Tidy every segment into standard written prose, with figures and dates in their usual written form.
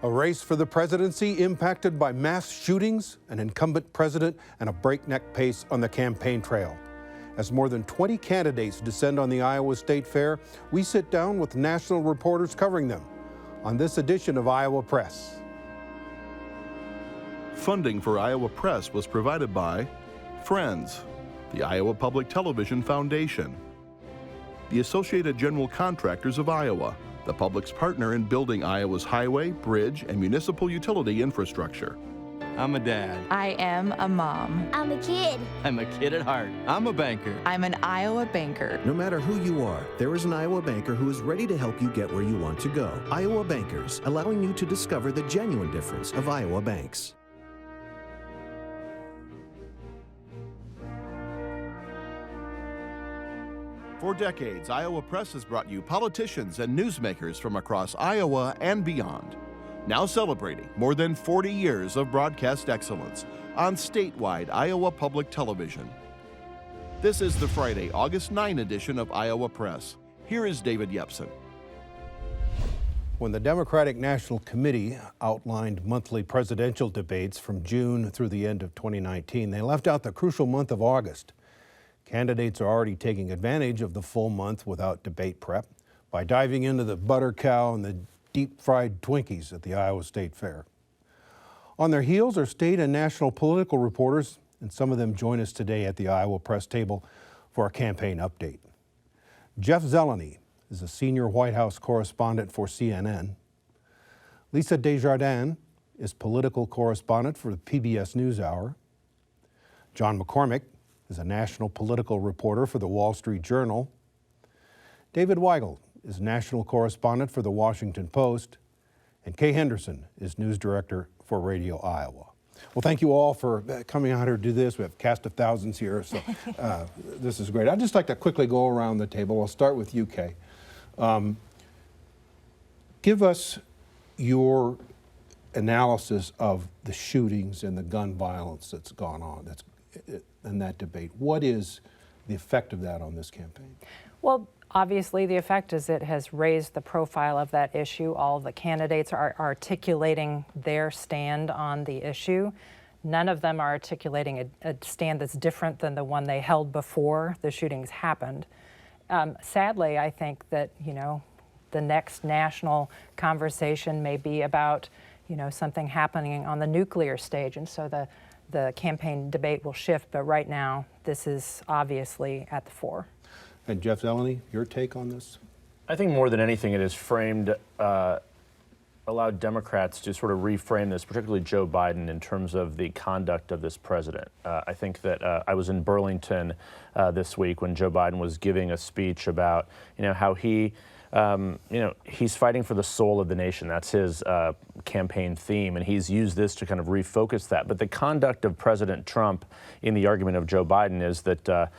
A race for the presidency impacted by mass shootings, an incumbent president, and a breakneck pace on the campaign trail. As more than 20 candidates descend on the Iowa State Fair, we sit down with national reporters covering them on this edition of Iowa Press. Funding for Iowa Press was provided by Friends, the Iowa Public Television Foundation, the Associated General Contractors of Iowa, the public's partner in building Iowa's highway, bridge, and municipal utility infrastructure. I'm a dad. I am a mom. I'm a kid. I'm a kid at heart. I'm a banker. I'm an Iowa banker. No matter who you are, there is an Iowa banker who is ready to help you get where you want to go. Iowa Bankers, allowing you to discover the genuine difference of Iowa banks. For decades, Iowa Press has brought you politicians and newsmakers from across Iowa and beyond. Now celebrating more than 40 years of broadcast excellence on statewide Iowa Public Television. This is the Friday, August 9 edition of Iowa Press. Here is David Yepsen. When the Democratic National Committee outlined monthly presidential debates from June through the end of 2019, they left out the crucial month of August. Candidates are already taking advantage of the full month without debate prep by diving into the butter cow and the deep-fried Twinkies at the Iowa State Fair. On their heels are state and national political reporters, and some of them join us today at the Iowa Press table for a campaign update. Jeff Zeleny is a senior White House correspondent for CNN. Lisa Desjardins is political correspondent for the PBS NewsHour. John McCormick is a national political reporter for the Wall Street Journal. David Weigel is national correspondent for the Washington Post. And Kay Henderson is news director for Radio Iowa. Well, thank you all for coming out here to do this. We have cast of thousands here, so this is great. I'd just like to quickly go around the table. I'll start with you, Kay. Give us your analysis of the shootings and the gun violence that's gone on in that debate. What is the effect of that on this campaign? Well, obviously the effect is it has raised the profile of that issue. All of the candidates are articulating their stand on the issue. None of them are articulating a stand that's different than the one they held before the shootings happened. Sadly, I think that, the next national conversation may be about, something happening on the nuclear stage, and so the campaign debate will shift, but right now, this is obviously at the fore. And Jeff Zeleny, your take on this? I think more than anything, it has framed, allowed Democrats to sort of reframe this, particularly Joe Biden, in terms of the conduct of this president. I think that I was in Burlington this week when Joe Biden was giving a speech about, how he, he's fighting for the soul of the nation. That's his campaign theme, and he's used this to kind of refocus that. But the conduct of President Trump in the argument of Joe Biden is that,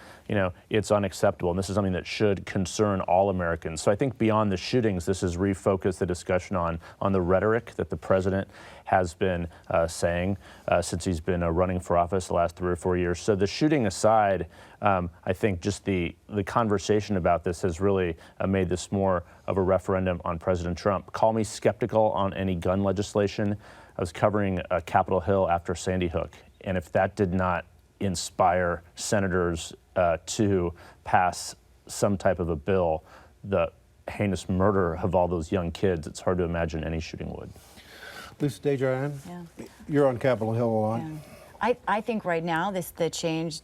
it's unacceptable, and this is something that should concern all Americans. So I think beyond the shootings, this has refocused the discussion on the rhetoric that the president has been saying since he's been running for office the last 3 or 4 years. So the shooting aside, I think just the conversation about this has really made this more of a referendum on President Trump. Call me skeptical on any gun legislation. I was covering Capitol Hill after Sandy Hook, and if that did not inspire senators to pass some type of a bill, the heinous murder of all those young kids, it's hard to imagine any shooting would. Lisa Desjardins, you're on Capitol Hill a lot. Yeah. I think right now the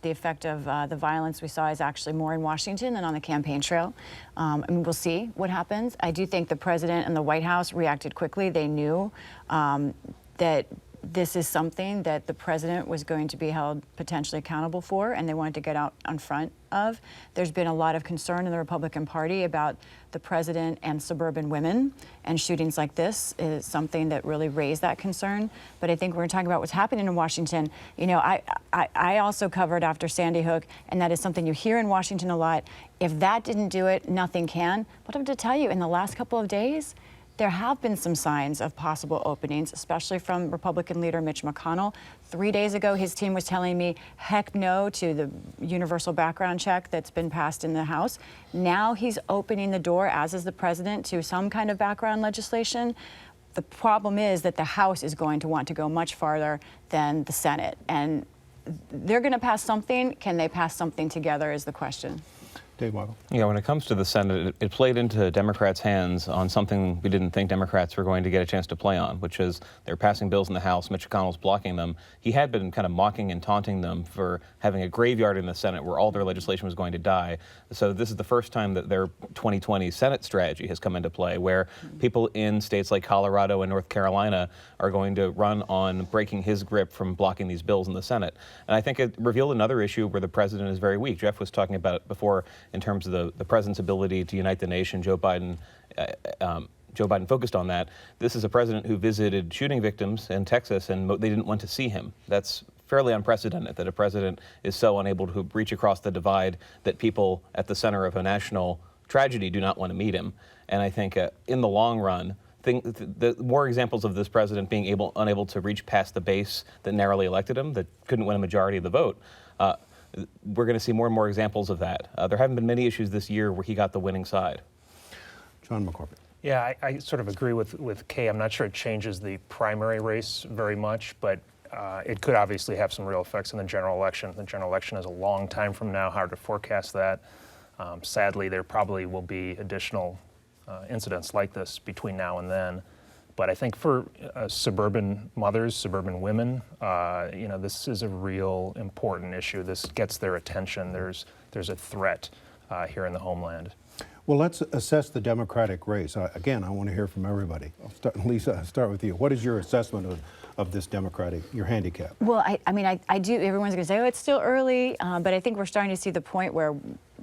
effect of the violence we saw is actually more in Washington than on the campaign trail. We'll see what happens. I do think the president and the White House reacted quickly. They knew that this is something that the president was going to be held potentially accountable for, and they wanted to get out in front of. There's been a lot of concern in the Republican Party about the president and suburban women, and shootings like this is something that really raised that concern. But I think we're talking about what's happening in Washington. I also covered after Sandy Hook, and that is something you hear in Washington a lot. If that didn't do it, nothing can. But I have to tell you, in the last couple of days, there have been some signs of possible openings, especially from Republican leader Mitch McConnell. 3 days ago, his team was telling me, heck no to the universal background check that's been passed in the House. Now he's opening the door, as is the president, to some kind of background legislation. The problem is that the House is going to want to go much farther than the Senate. And they're going to pass something. Can they pass something together is the question. Dave Weigel. Yeah, when it comes to the Senate, it played into Democrats' hands on something we didn't think Democrats were going to get a chance to play on, which is they're passing bills in the House. Mitch McConnell's blocking them. He had been kind of mocking and taunting them for having a graveyard in the Senate where all their legislation was going to die. So this is the first time that their 2020 Senate strategy has come into play, where people in states like Colorado and North Carolina are going to run on breaking his grip from blocking these bills in the Senate. And I think it revealed another issue where the president is very weak. Jeff was talking about it before in terms of the president's ability to unite the nation. Joe Biden focused on that. This is a president who visited shooting victims in Texas, and they didn't want to see him. That's fairly unprecedented, that a president is so unable to reach across the divide that people at the center of a national tragedy do not want to meet him. And I think in the long run, the more examples of this president being unable to reach past the base that narrowly elected him, that couldn't win a majority of the vote, we're going to see more and more examples of that. There haven't been many issues this year where he got the winning side. John McCormick. Yeah, I sort of agree with Kay. I'm not sure it changes the primary race very much, but it could obviously have some real effects in the general election. The general election is a long time from now, hard to forecast that. Sadly, there probably will be additional incidents like this between now and then. But I think for suburban mothers, suburban women, this is a real important issue. This gets their attention. There's a threat here in the homeland. Well, let's assess the Democratic race. Again, I want to hear from everybody. Lisa, I'll start with you. What is your assessment of this Democratic, your handicap? Well, I do. Everyone's going to say, oh, it's still early, but I think we're starting to see the point where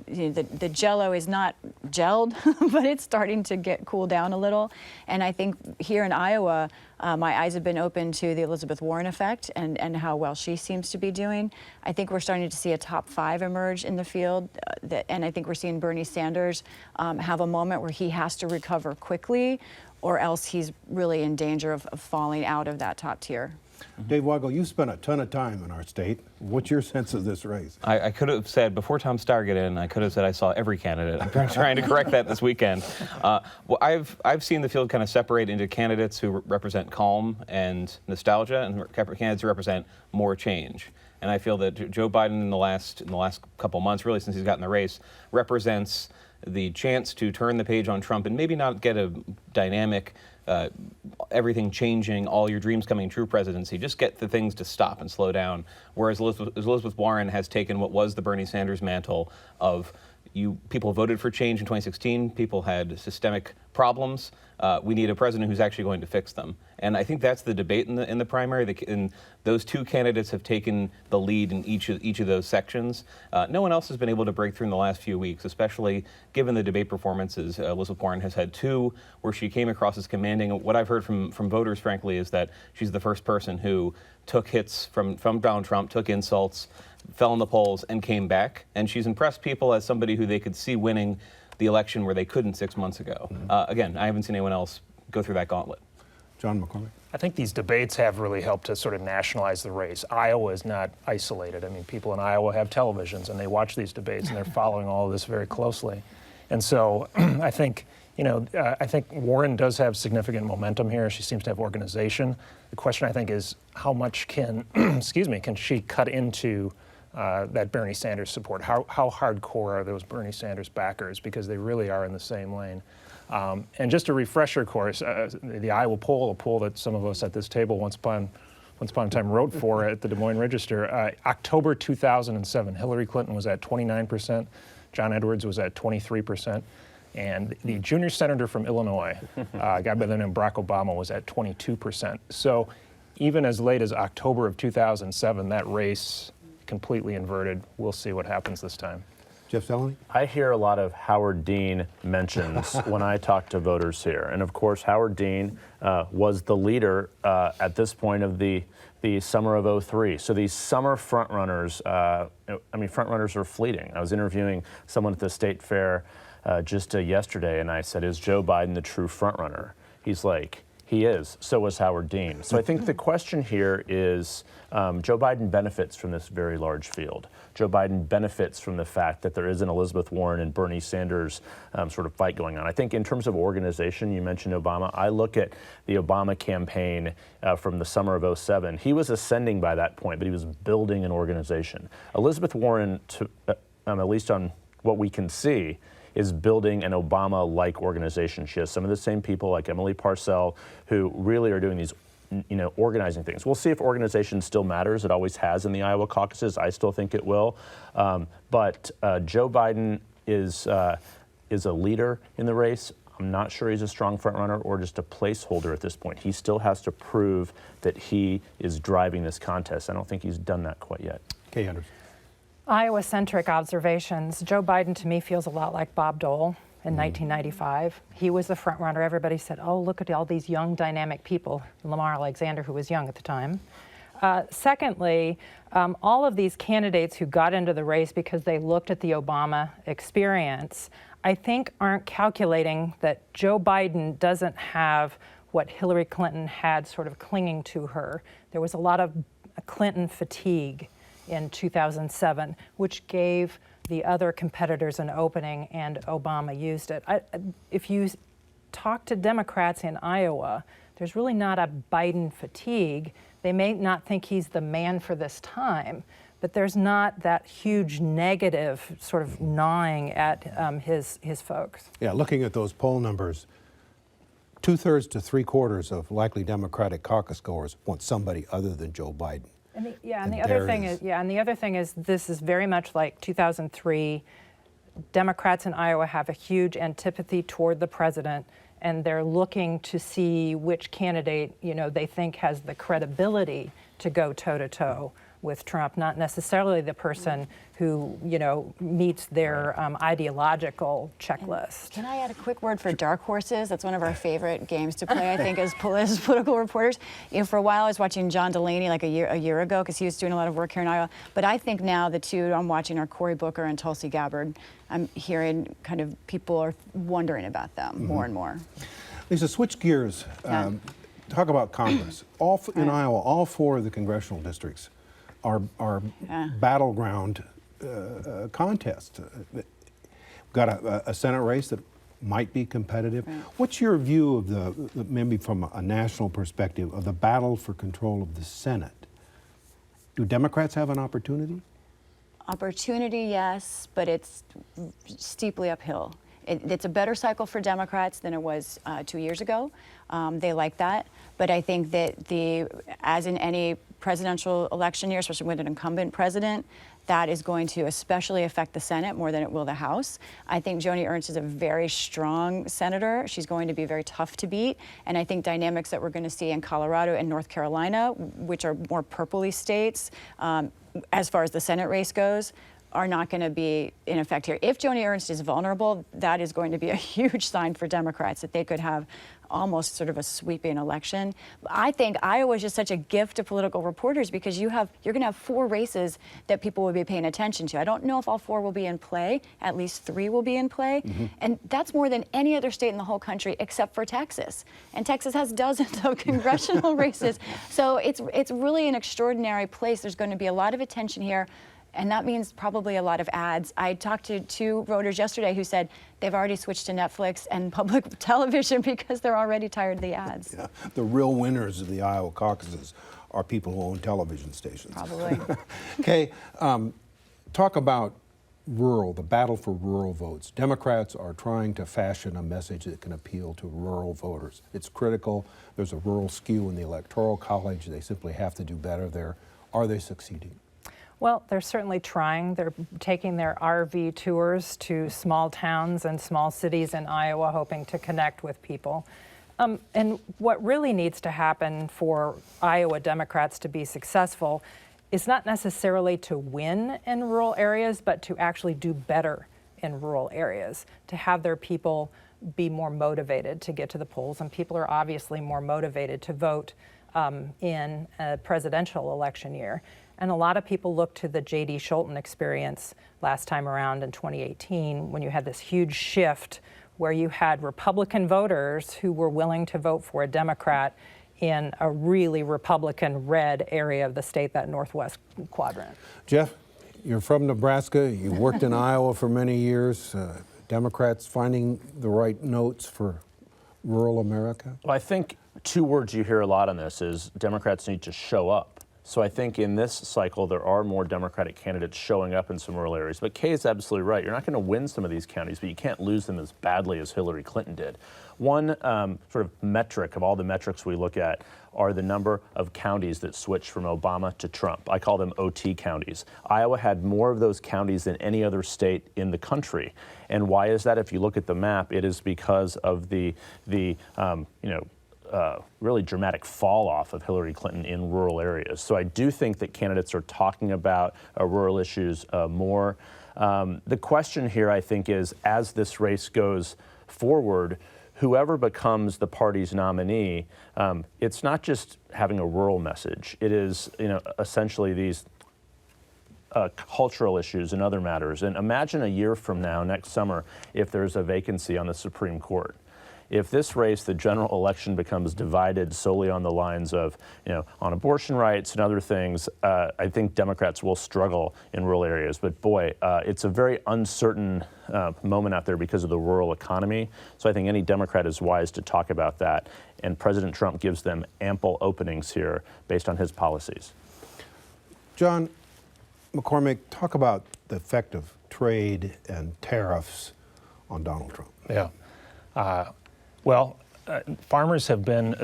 the jello is not gelled, but it's starting to cool down a little. And I think here in Iowa, my eyes have been open to the Elizabeth Warren effect and how well she seems to be doing. I think we're starting to see a top 5 emerge in the field, and I think we're seeing Bernie Sanders have a moment where he has to recover quickly, or else he's really in danger of falling out of that top tier. Dave Weigel, you spent a ton of time in our state. What's your sense of this race? I could have said, before Tom Starr got in, I could have said I saw every candidate. I'm trying to correct that this weekend. Well, I've seen the field kind of separate into candidates who represent calm and nostalgia, and candidates who represent more change. And I feel that Joe Biden in the last couple months, really since he's gotten the race, represents the chance to turn the page on Trump and maybe not get a dynamic, everything changing, all your dreams coming true presidency, just get the things to stop and slow down. Whereas Elizabeth Warren has taken what was the Bernie Sanders mantle of people voted for change in 2016, people had systemic problems. We need a president who's actually going to fix them. And I think that's the debate in the primary. And those two candidates have taken the lead in each of those sections. No one else has been able to break through in the last few weeks, especially given the debate performances. Elizabeth Warren has had 2 where she came across as commanding. What I've heard from voters, frankly, is that she's the first person who took hits from Donald Trump, took insults, fell in the polls, and came back. And she's impressed people as somebody who they could see winning the election where they couldn't 6 months ago. Again, I haven't seen anyone else go through that gauntlet. John McCormick. I think these debates have really helped to sort of nationalize the race. Iowa is not isolated. I mean, people in Iowa have televisions and they watch these debates and they're following all of this very closely. And so I think, I think Warren does have significant momentum here. She seems to have organization. The question, I think, is how much can, can she cut into that Bernie Sanders support? How hardcore are those Bernie Sanders backers? Because they really are in the same lane. And just a refresher course, the Iowa poll, a poll that some of us at this table once upon a time wrote for at the Des Moines Register, October 2007, Hillary Clinton was at 29%, John Edwards was at 23%, and the junior senator from Illinois, a guy by the name of Barack Obama, was at 22%. So even as late as October of 2007, that race completely inverted. We'll see what happens this time. Jeff Zeleny? I hear a lot of Howard Dean mentions when I talk to voters here. And of course, Howard Dean was the leader at this point of the summer of '03. So these summer frontrunners, frontrunners are fleeting. I was interviewing someone at the state fair just yesterday, and I said, is Joe Biden the true frontrunner? He's like, He is. So was Howard Dean. So I think the question here is Joe Biden benefits from this very large field. Joe Biden benefits from the fact that there is an Elizabeth Warren and Bernie Sanders sort of fight going on. I think in terms of organization, you mentioned Obama. I look at the Obama campaign from the summer of '07. He was ascending by that point, but he was building an organization. Elizabeth Warren, at least on what we can see, is building an Obama-like organization. She has some of the same people like Emily Parcell who really are doing these, organizing things. We'll see if organization still matters. It always has in the Iowa caucuses. I still think it will. But Joe Biden is a leader in the race. I'm not sure he's a strong frontrunner or just a placeholder at this point. He still has to prove that he is driving this contest. I don't think he's done that quite yet. Kay Henderson. Iowa-centric observations. Joe Biden, to me, feels a lot like Bob Dole in 1995. He was the front runner. Everybody said, oh, look at all these young, dynamic people. Lamar Alexander, who was young at the time. Secondly, all of these candidates who got into the race because they looked at the Obama experience, I think aren't calculating that Joe Biden doesn't have what Hillary Clinton had sort of clinging to her. There was a lot of Clinton fatigue in 2007, which gave the other competitors an opening, and Obama used it. If you talk to Democrats in Iowa, there's really not a Biden fatigue. They may not think he's the man for this time, but there's not that huge negative sort of gnawing at his folks. Yeah, looking at those poll numbers, 2/3 to 3/4 of likely Democratic caucus goers want somebody other than Joe Biden. And the other thing is this is very much like 2003. Democrats in Iowa have a huge antipathy toward the president, and they're looking to see which candidate, they think has the credibility to go toe-to-toe with Trump, not necessarily the person who, meets their ideological checklist. Can I add a quick word for dark horses? That's one of our favorite games to play, I think, as political reporters. For a while, I was watching John Delaney like a year ago because he was doing a lot of work here in Iowa. But I think now the two I'm watching are Cory Booker and Tulsi Gabbard. I'm hearing kind of people are wondering about them more and more. Lisa, switch gears. Talk about Congress. In Iowa, all 4 of the congressional districts are battleground contests. We've got a Senate race that might be competitive. Right. What's your view of maybe from a national perspective, of the battle for control of the Senate? Do Democrats have an opportunity? Opportunity, yes, but it's steeply uphill. It's a better cycle for Democrats than it was 2 years ago. They like that. But I think that as in any presidential election year, especially with an incumbent president, that is going to especially affect the Senate more than it will the House. I think Joni Ernst is a very strong senator. She's going to be very tough to beat. And I think dynamics that we're going to see in Colorado and North Carolina, which are more purpley states, as far as the Senate race goes, are not going to be in effect here. If Joni Ernst is vulnerable, that is going to be a huge sign for Democrats that they could have almost sort of a sweeping election. I think Iowa is just such a gift to political reporters because you're going to have 4 races that people will be paying attention to. I don't know if all 4 will be in play. At least 3 will be in play. Mm-hmm. And that's more than any other state in the whole country except for Texas. And Texas has dozens of congressional races. So it's really an extraordinary place. There's going to be a lot of attention here. And that means probably a lot of ads. I talked to 2 voters yesterday who said they've already switched to Netflix and public television because they're already tired of the ads. Yeah. The real winners of the Iowa caucuses are people who own television stations. Probably. Kay, talk about the battle for rural votes. Democrats are trying to fashion a message that can appeal to rural voters. It's critical. There's a rural skew in the Electoral College. They simply have to do better there. Are they succeeding? Well, they're certainly trying. They're taking their RV tours to small towns and small cities in Iowa, hoping to connect with people. And what really needs to happen for Iowa Democrats to be successful is not necessarily to win in rural areas, but to actually do better in rural areas, to have their people be more motivated to get to the polls. And people are obviously more motivated to vote in a presidential election year. And a lot of people look to the J.D. Scholten experience last time around in 2018 when you had this huge shift where you had Republican voters who were willing to vote for a Democrat in a really Republican red area of the state, that northwest quadrant. Jeff, you're from Nebraska. You worked in Iowa for many years. Democrats finding the right notes for rural America? Well, I think two words you hear a lot on this is Democrats need to show up. So I think in this cycle, there are more Democratic candidates showing up in some rural areas. But Kay is absolutely right. You're not going to win some of these counties, but you can't lose them as badly as Hillary Clinton did. One sort of metric of all the metrics we look at are the number of counties that switched from Obama to Trump. I call them OT counties. Iowa had more of those counties than any other state in the country. And why is that? If you look at the map, it is because of the really dramatic fall off of Hillary Clinton in rural areas. So I do think that candidates are talking about rural issues more. The question here, I think, is as this race goes forward, whoever becomes the party's nominee, it's not just having a rural message. It is, essentially these cultural issues and other matters. And imagine a year from now, next summer, if there's a vacancy on the Supreme Court. If this race, the general election, becomes divided solely on the lines of, on abortion rights and other things, I think Democrats will struggle in rural areas. But boy, it's a very uncertain moment out there because of the rural economy. So I think any Democrat is wise to talk about that. And President Trump gives them ample openings here based on his policies. John McCormick, talk about the effect of trade and tariffs on Donald Trump. Yeah. Farmers have been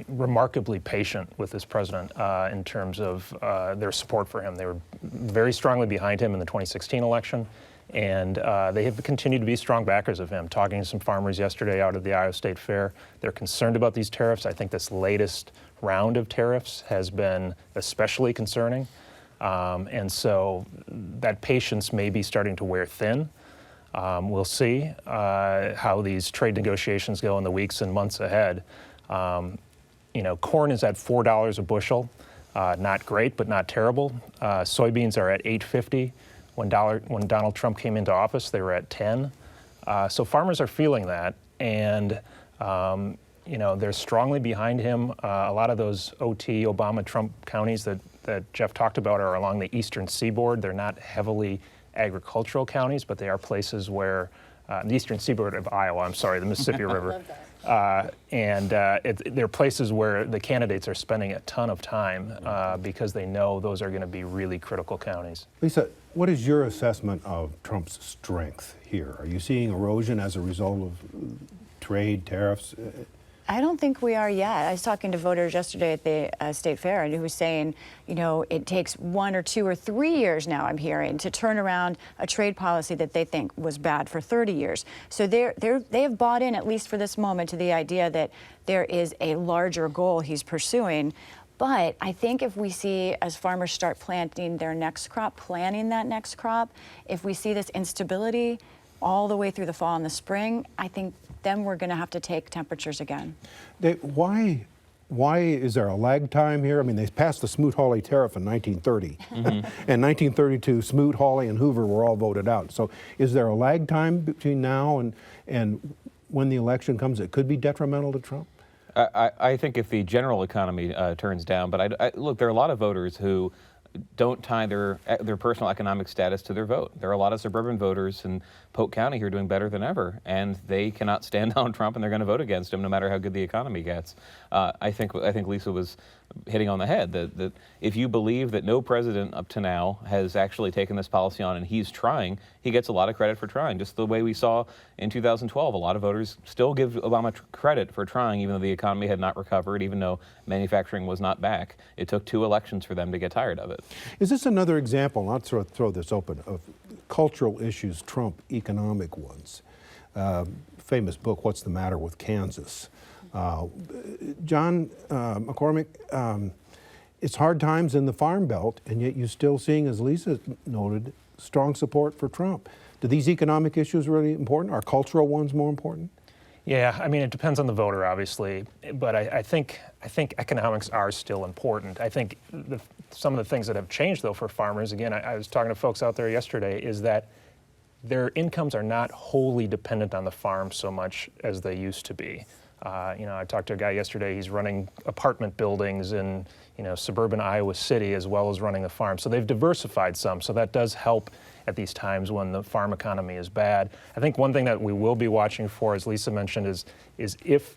remarkably patient with this president in terms of their support for him. They were very strongly behind him in the 2016 election, and they have continued to be strong backers of him. Talking to some farmers yesterday out at the Iowa State Fair, they're concerned about these tariffs. I think this latest round of tariffs has been especially concerning, and so that patience may be starting to wear thin. We'll see how these trade negotiations go in the weeks and months ahead. Corn is at $4 a bushel. Not great, but not terrible. Soybeans are at $8.50. When Donald Trump came into office, they were at $10. So farmers are feeling that, and they're strongly behind him. A lot of those OT, Obama-Trump counties that Jeff talked about are along the eastern seaboard. They're not heavily agricultural counties, but they are places where the eastern seaboard of Iowa, the Mississippi River. They're places where the candidates are spending a ton of time because they know those are going to be really critical counties. Lisa, what is your assessment of Trump's strength here? Are you seeing erosion as a result of trade, tariffs? I don't think we are yet. I was talking to voters yesterday at the State Fair, and who was saying, it takes 1 or 2 or 3 years now, I'm hearing, to turn around a trade policy that they think was bad for 30 years. So they have bought in, at least for this moment, to the idea that there is a larger goal he's pursuing. But I think if we see, as farmers start planning that next crop, if we see this instability all the way through the fall and the spring, I think then we're going to have to take temperatures again. Why is there a lag time here? I mean, they passed the Smoot-Hawley tariff in 1930. In 1932, Smoot, Hawley, and Hoover were all voted out. So is there a lag time between now and when the election comes that could be detrimental to Trump? I think if the general economy turns down, but look, there are a lot of voters who don't tie their personal economic status to their vote. There are a lot of suburban voters in Polk County who are doing better than ever, and they cannot stand Donald Trump, and they're going to vote against him no matter how good the economy gets. I think Lisa was hitting on the head that if you believe that no president up to now has actually taken this policy on and he's trying, he gets a lot of credit for trying. Just the way we saw in 2012, a lot of voters still give Obama credit for trying, even though the economy had not recovered, even though manufacturing was not back. It took 2 elections for them to get tired of it. Is this another example, not to throw this open, of cultural issues trump economic ones? Famous book, What's the Matter with Kansas? John McCormick, it's hard times in the Farm Belt, and yet you're still seeing, as Lisa noted, strong support for Trump. Do these economic issues really important? Are cultural ones more important? Yeah, I mean, it depends on the voter, obviously, but I think economics are still important. I think some of the things that have changed, though, for farmers, again, I was talking to folks out there yesterday, is that their incomes are not wholly dependent on the farm so much as they used to be. I talked to a guy yesterday, he's running apartment buildings in suburban Iowa City as well as running the farm. So they've diversified some, so that does help at these times when the farm economy is bad. I think one thing that we will be watching for, as Lisa mentioned, is if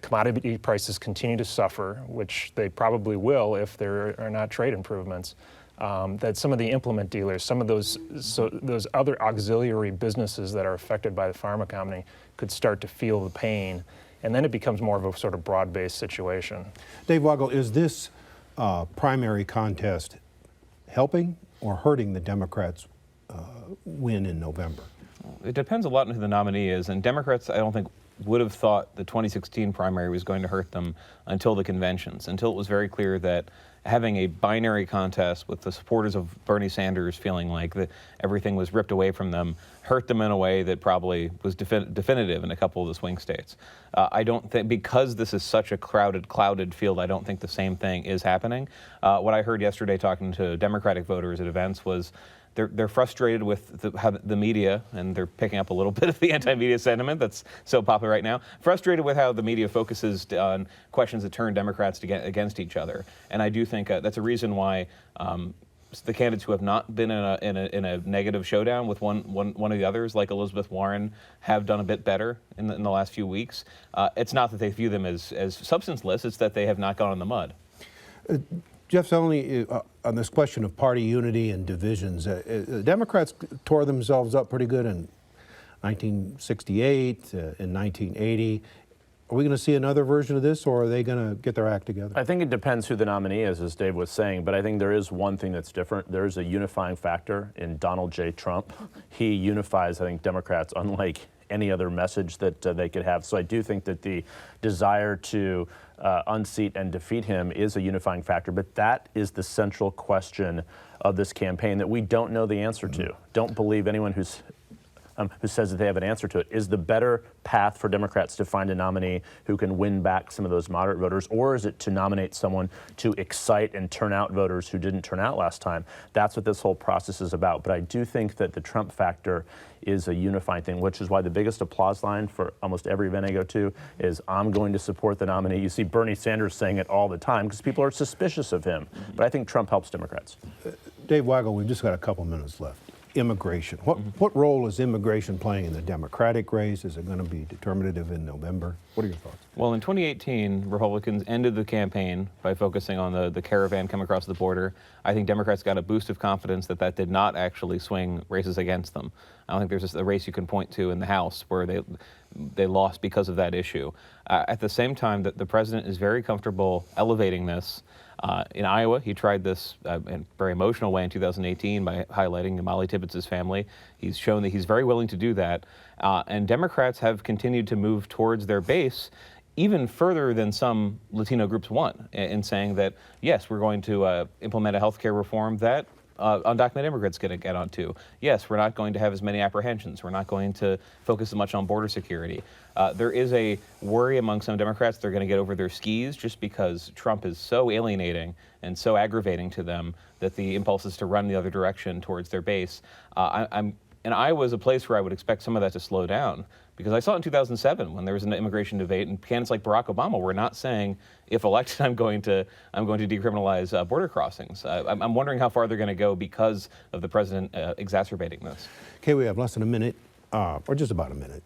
commodity prices continue to suffer, which they probably will if there are not trade improvements, that some of the implement dealers, some of those other auxiliary businesses that are affected by the farm economy could start to feel the pain. And then it becomes more of a sort of broad-based situation. Dave Weigel, is this primary contest helping or hurting the Democrats' win in November? It depends a lot on who the nominee is, and Democrats, I don't think, would have thought the 2016 primary was going to hurt them until the conventions, until it was very clear that having a binary contest with the supporters of Bernie Sanders feeling like that everything was ripped away from them hurt them in a way that probably was definitive in a couple of the swing states. I don't think, because this is such a clouded field, I don't think the same thing is happening. What I heard yesterday talking to Democratic voters at events was they're frustrated with how the media, and they're picking up a little bit of the anti-media sentiment that's so popular right now, frustrated with how the media focuses on questions that turn Democrats against each other. And I do think that's a reason why the candidates who have not been in a negative showdown with one of the others, like Elizabeth Warren, have done a bit better in the last few weeks. It's not that they view them as substanceless, it's that they have not gone in the mud. Jeff Zeleny, on this question of party unity and divisions, the Democrats tore themselves up pretty good in 1968, in 1980. Are we going to see another version of this, or are they going to get their act together? I think it depends who the nominee is, as Dave was saying, but I think there is one thing that's different. There is a unifying factor in Donald J. Trump. He unifies, I think, Democrats unlike any other message that they could have. So I do think that the desire to unseat and defeat him is a unifying factor, but that is the central question of this campaign that we don't know the answer to. Don't believe anyone who says that they have an answer to it. Is the better path for Democrats to find a nominee who can win back some of those moderate voters, or is it to nominate someone to excite and turn out voters who didn't turn out last time? That's what this whole process is about. But I do think that the Trump factor is a unifying thing, which is why the biggest applause line for almost every event I go to is, I'm going to support the nominee. You see Bernie Sanders saying it all the time because people are suspicious of him. But I think Trump helps Democrats. Dave Weigel, we've just got a couple minutes left. Immigration. What role is immigration playing in the Democratic race? Is it going to be determinative in November? What are your thoughts? Well, in 2018, Republicans ended the campaign by focusing on the caravan coming across the border. I think Democrats got a boost of confidence that did not actually swing races against them. I don't think there's a race you can point to in the House where they lost because of that issue. At the same time, the president is very comfortable elevating this. In Iowa, he tried this in a very emotional way in 2018 by highlighting Molly Tibbetts' family. He's shown that he's very willing to do that. And Democrats have continued to move towards their base even further than some Latino groups want, in saying that, yes, we're going to implement a health care reform that undocumented immigrants get onto. Yes, we're not going to have as many apprehensions. We're not going to focus as much on border security. There is a worry among some Democrats they're going to get over their skis just because Trump is so alienating and so aggravating to them that the impulse is to run the other direction towards their base. And Iowa is a place where I would expect some of that to slow down, because I saw it in 2007 when there was an immigration debate, and candidates like Barack Obama were not saying, if elected, I'm going to decriminalize border crossings. I'm wondering how far they're going to go because of the president exacerbating this. Okay, we have less than a minute, or just about a minute.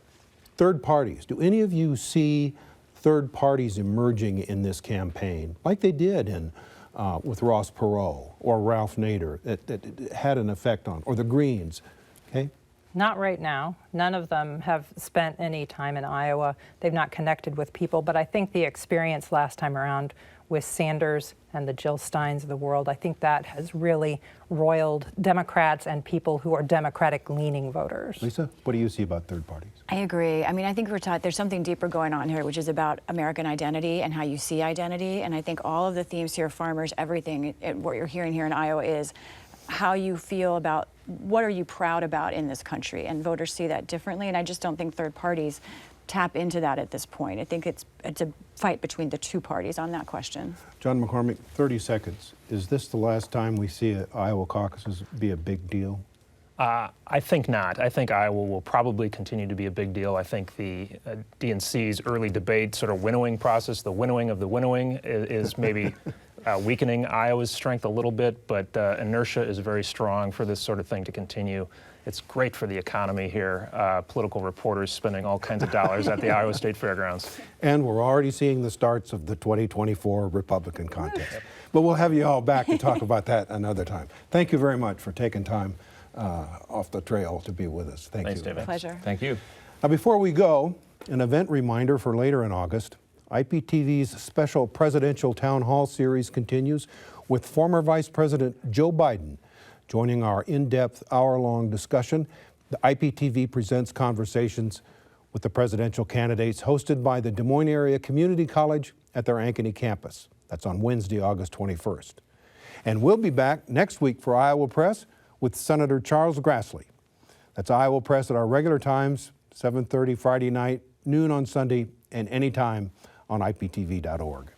Third parties. Do any of you see third parties emerging in this campaign, like they did with Ross Perot or Ralph Nader, that had an effect on, or the Greens? Okay. Not right now. None of them have spent any time in Iowa. They've not connected with people, but I think the experience last time around with Sanders and the Jill Steins of the world, I think that has really roiled Democrats and people who are Democratic-leaning voters. Lisa, what do you see about third parties? I agree. I mean, I think there's something deeper going on here, which is about American identity and how you see identity. And I think all of the themes here, farmers, everything, what you're hearing here in Iowa is how you feel about what are you proud about in this country, and voters see that differently, and I just don't think third parties tap into that at this point. I think it's a fight between the two parties on that question. John McCormick, 30 seconds. Is this the last time we see Iowa caucuses be a big deal? I think not. I think Iowa will probably continue to be a big deal. I think the DNC's early debate sort of winnowing process, the winnowing of the winnowing, is maybe weakening Iowa's strength a little bit, but inertia is very strong for this sort of thing to continue. It's great for the economy here. Political reporters spending all kinds of dollars at the Iowa State Fairgrounds. And we're already seeing the starts of the 2024 Republican contest. But we'll have you all back to talk about that another time. Thank you very much for taking time off the trail to be with us. Thanks, you. David. Pleasure. Thank you. Now, before we go, an event reminder for later in August. IPTV's special presidential town hall series continues with former Vice President Joe Biden joining our in-depth hour-long discussion. The IPTV presents conversations with the presidential candidates hosted by the Des Moines Area Community College at their Ankeny campus. That's on Wednesday, August 21st. And we'll be back next week for Iowa Press with Senator Charles Grassley. That's Iowa Press at our regular times, 7:30 Friday night, noon on Sunday, and anytime on IPTV.org.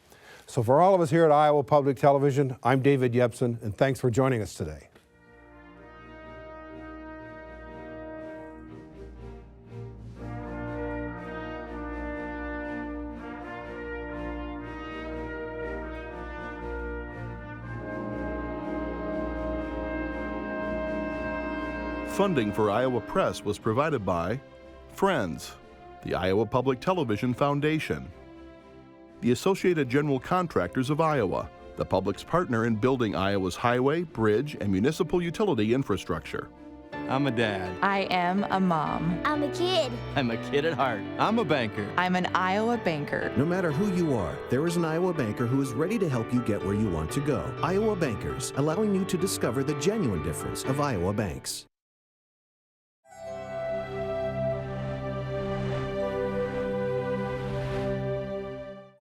So for all of us here at Iowa Public Television, I'm David Yepsen, and thanks for joining us today. Funding for Iowa Press was provided by Friends, the Iowa Public Television Foundation, the Associated General Contractors of Iowa, the public's partner in building Iowa's highway, bridge, and municipal utility infrastructure. I'm a dad. I am a mom. I'm a kid. I'm a kid at heart. I'm a banker. I'm an Iowa banker. No matter who you are, there is an Iowa banker who is ready to help you get where you want to go. Iowa Bankers, allowing you to discover the genuine difference of Iowa banks.